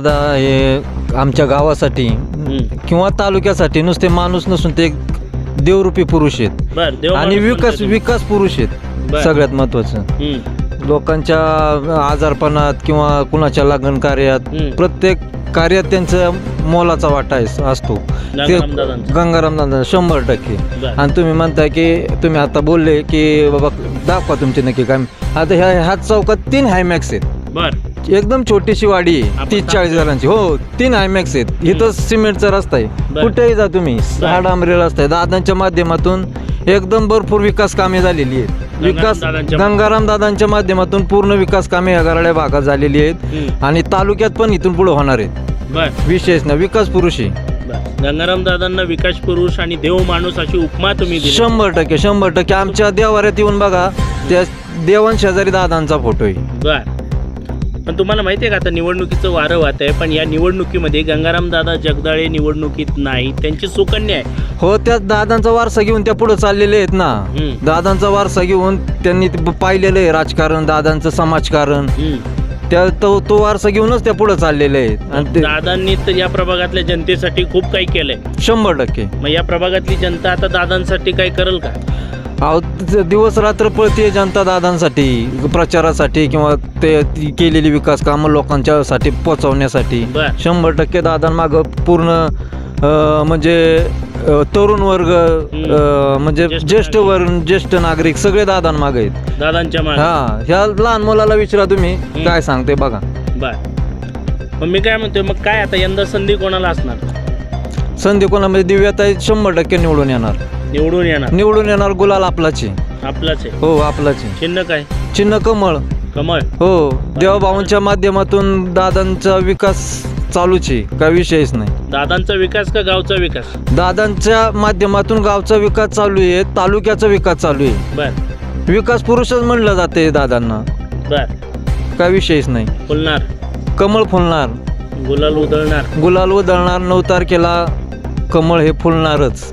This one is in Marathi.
दादा हे आमच्या गावासाठी किंवा तालुक्यासाठी नुसते माणूस नसून ते एक देवरूपी पुरुष आहेत आणि विकास पुरुष आहेत. सगळ्यात महत्वाचं लोकांच्या आजारपणात किंवा कुणाच्या लग्न कार्यात प्रत्येक कार्यात त्यांचा मोलाचा वाटा असतो. ते गंगाराम दादा 100%. आणि तुम्ही म्हणताय की तुम्ही आता बोलले की बाबा दाखवा तुमचे नक्की काय. आता ह्या चौकात 3 हायमॅक्स आहेत. एकदम छोटीशी वाडी आहे 30-40 जणांची. हो 3 हायमॅक्स आहेत. इथं सिमेंटचा रस्ता आहे. कुठेही जा तुम्ही डांबरी रस्ता आहे. दादांच्या माध्यमातून एकदम भरपूर विकास कामे झालेली आहेत. गंगाराम दादांच्या माध्यमातून पूर्ण विकास कामे या गराड्या भागात झालेली आहेत आणि तालुक्यात पण इथून पुढे होणार आहेत. विशेष ना विकास पुरुष आहे. गंगाराम दादांना विकास पुरुष आणि देव माणूस अशी उपमा तुम्ही 100% आमच्या देवाऱ्यात येऊन बघा त्या देवांशेजारी दादांचा फोटो आहे. पण तुम्हाला माहिती आहे का आता निवडणुकीचं वारं वाहत आहे, पण या निवडणुकीमध्ये गंगाराम दादा जगदाळे निवडणुकीत नाही, त्यांची सुकन्या आहे. हो त्या दादांचा वारसा घेऊन त्या पुढे चाललेले आहेत ना. दादांचा वारसा घेऊन त्यांनी पाहिलेलं आहे राजकारण, दादांचं समाजकारण, त्या तो वारसा घेऊनच त्या पुढे चाललेले आहेत. आणि दादांनी तर या प्रभागातल्या जनतेसाठी खूप काही केलंय. 100%. मग या प्रभागातली जनता आता दादांसाठी काही करेल का? दिवस रात्र पळते जनता दादांसाठी, प्रचारासाठी किंवा ते केलेली विकास कामं लोकांच्यासाठी पोचवण्यासाठी. 100% दादांमागं पूर्ण म्हणजे तरुण वर्ग म्हणजे ज्येष्ठ नागरिक सगळे दादांमागे आहेत. दादांच्या मागे. ह्या लहान मुलाला विचारा तुम्ही काय सांगते बघा. मग मी काय म्हणतोय, मग काय आता यंदा संधी कोणाला असणार? संधी कोणामध्ये दिव्याताई 100% निवडून येणार. गुलाल आपलाच आहे. हो आपलाच आहे. चिन्ह काय? चिन्ह कमळ. हो देवाभाऊंच्या माध्यमातून दादांचा विकास चालूच आहे, काय विषयच नाही. दादांचा विकास का गावचा विकास? दादांच्या माध्यमातून गावचा विकास चालू आहे, तालुक्याचा विकास चालू आहे. विकास पुरुषच म्हणलं जाते दादांना. काय विषयच नाही. फुलणार कमळ फुलणार. गुलाल उधळणार. 9 तारखेला कमळ हे फुलणारच.